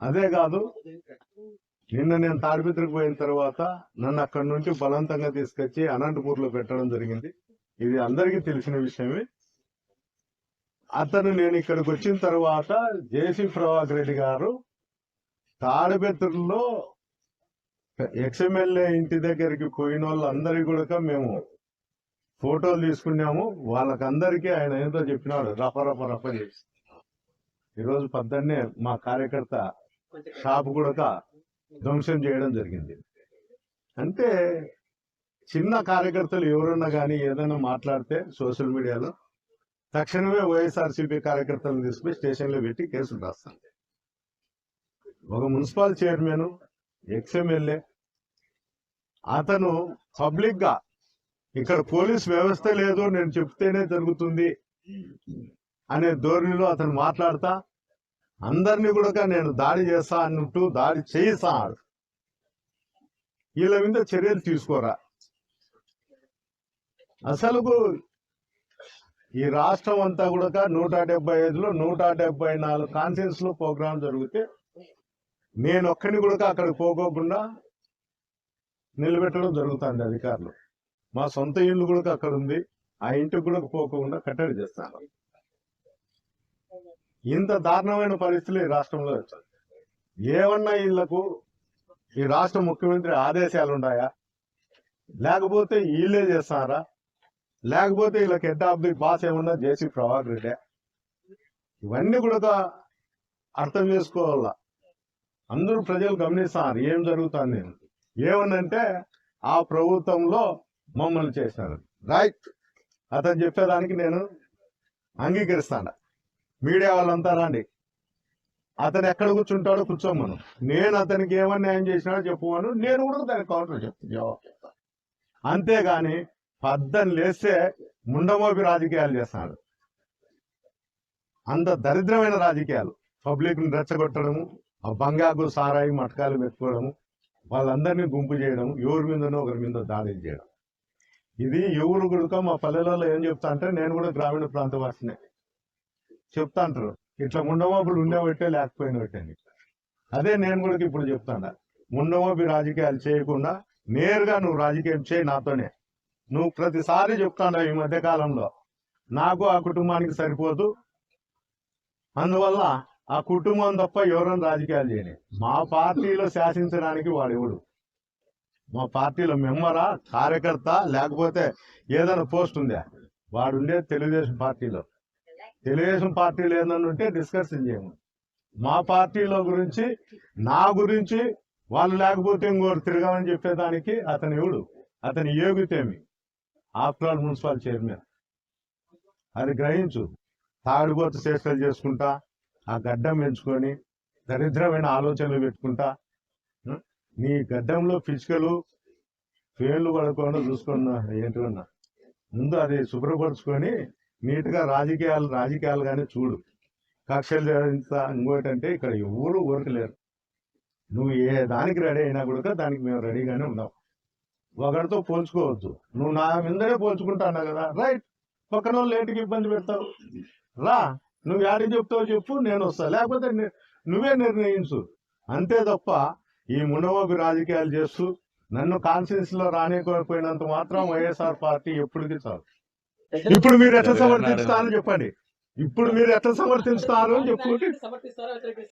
అదే కాదు, నిన్న నేను తాడిపత్రికి పోయిన తర్వాత నన్ను అక్కడి నుంచి బలవంతంగా తీసుకొచ్చి అనంతపూర్లో పెట్టడం జరిగింది. ఇది అందరికీ తెలిసిన విషయమే. అతను నేను ఇక్కడికి వచ్చిన తర్వాత జేసీ ప్రభాకర్ రెడ్డి గారు తాడిపత్రిలో ఎక్స్ఎమ్మెల్యే ఇంటి దగ్గరికి పోయిన వాళ్ళందరికీ కూడా మేము ఫోటోలు తీసుకున్నాము. వాళ్ళకందరికీ ఆయన ఏదో చెప్పినాడు, రప చేసి. ఈరోజు పొద్దున్నే మా కార్యకర్త షాపు కూడా ధ్వంసం చేయడం జరిగింది. అంటే చిన్న కార్యకర్తలు ఎవరన్నా కానీ ఏదైనా మాట్లాడితే సోషల్ మీడియాలో తక్షణమే వైఎస్ఆర్సీపీ కార్యకర్తలను తీసుకుని స్టేషన్లో పెట్టి కేసులు రాస్తాను. ఒక మున్సిపల్ చైర్మన్, ఎక్స్ఎమ్మెల్యే, అతను పబ్లిక్ గా ఇక్కడ పోలీస్ వ్యవస్థ లేదు, నేను చెప్తేనే జరుగుతుంది అనే ధోరణిలో అతను మాట్లాడతా అందరినీ కూడా నేను దాడి చేస్తా అన్నట్టు దాడి చేయిస్తాడు. వీళ్ళ మీద చర్యలు తీసుకోరా. అసలు ఈ రాష్ట్రం అంతా కూడా 175లో 174 కాన్ఫరెన్స్ లో ప్రోగ్రాం జరిగితే నేను ఒక్కడిని కూడా అక్కడికి పోకోకుండా నిలబెట్టడం జరుగుతుంది అధికారులు. మా సొంత ఇల్లు కూడా అక్కడ ఉంది, ఆ ఇంటికి కూడా పోకుండా కట్టడి చేస్తాను. ఇంత దారుణమైన పరిస్థితులు ఈ రాష్ట్రంలో వచ్చాయి. ఏమన్నా వీళ్లకు ఈ రాష్ట్ర ముఖ్యమంత్రి ఆదేశాలు ఉన్నాయా, లేకపోతే వీళ్ళే చేస్తారా, లేకపోతే వీళ్ళకి హెడ్ ఆఫ్ ది బాస్ ఏమన్నా జేసీ ప్రభాకర్ రెడ్డి? ఇవన్నీ కూడా అర్థం చేసుకోవాలా. అందరూ ప్రజలు గమనిస్తున్నారు ఏం జరుగుతుంది. ఏమనంటే ఆ ప్రభుత్వంలో మమ్మల్ని చేసినారు, రైట్, అతను చెప్పేదానికి నేను అంగీకరిస్తాను. మీడియా వాళ్ళంతా రండి, అతను ఎక్కడ కూర్చుంటాడో కూర్చోమను, నేను అతనికి ఏమన్నా న్యాయం చేసినాడో చెప్పుకోను, నేను కూడా దానికి కౌంటర్ జవాబు చెప్తాను. అంతేగాని పద్దను లేస్తే ముండమోపి రాజకీయాలు చేస్తున్నాడు. అంత దరిద్రమైన రాజకీయాలు, పబ్లిక్ ని రెచ్చగొట్టడము, ఆ బంగాకు సారాయి మటకాలు పెట్టుకోవడము, వాళ్ళందరినీ గుంపు చేయడం, ఎవరి మీదనో ఒకరి మీద దాడి చేయడం. ఇది ఎవరు కూడా మా పల్లెలలో ఏం చెప్తా అంటే, నేను కూడా గ్రామీణ ప్రాంత వాసినే చెప్తా అంటారు, ఇట్లా ముండమోపులు ఉండేవట్టే లేకపోయినట్టే. అదే నేను కూడా ఇప్పుడు చెప్తాను, ముండమోపి రాజకీయాలు చేయకుండా నేరుగా నువ్వు రాజకీయం చేయి నాతోనే. నువ్వు ప్రతిసారి చెప్తాను ఈ మధ్య కాలంలో నాకు ఆ కుటుంబానికి సరిపోదు, అందువల్ల ఆ కుటుంబం తప్ప ఎవరైనా రాజకీయాలు చేయని. మా పార్టీలో శాసించడానికి వాడెవడు? మా పార్టీలో మెంబరా, కార్యకర్త, లేకపోతే ఏదైనా పోస్ట్ ఉందా? వాడు ఉండేది తెలుగుదేశం పార్టీలో. తెలుగుదేశం పార్టీలో ఏదైనా ఉంటే డిస్కషన్ చేయము. మా పార్టీలో గురించి, నా గురించి వాళ్ళు లేకపోతే ఇంకోరు తిరగమని చెప్పేదానికి అతను ఎవడు? అతని యోగ్యతేమి? After all municipal chairman. అది గ్రహించు. తాగుడుపోతు చేష్టలు చేసుకుంటా, ఆ గడ్డం పెంచుకొని దరిద్రమైన ఆలోచనలు పెట్టుకుంటా, నీ గడ్డంలో పిచ్చుకలు పేర్లు పడకుండా చూసుకున్నా ఏంటన్నా, ముందు అది శుభ్రపరుచుకొని నీట్గా రాజకీయాలు కానీ చూడు. కక్షలు ఇంకోటంటే ఇక్కడ ఎవరు ఊరకలేరు. నువ్వు ఏ దానికి రెడీ అయినా కూడా దానికి మేము రెడీగానే ఉన్నాం. ఒకరితో పోల్చుకోవద్దు. నువ్వు నా మీదనే పోల్చుకుంటున్నా కదా, రైట్, పక్కన వాళ్ళు ఏంటికి ఇబ్బంది పెడతావు? రా, నువ్వు యాడికి చెప్తావు చెప్పు, నేను వస్తా, లేకపోతే నువ్వే నిర్ణయించు. అంతే తప్ప ఈ మునవోబి రాజకీయాలు చేస్తూ నన్ను కాన్ఫరెన్స్ లో రానిపోయినంత మాత్రం వైఎస్ఆర్ పార్టీ ఎప్పటికీ చాలు. ఇప్పుడు మీరు ఎట్లా సమర్థిస్తారని చెప్పండి. ఇప్పుడు మీరు ఎట్లా సమర్థిస్తారు అని చెప్పు.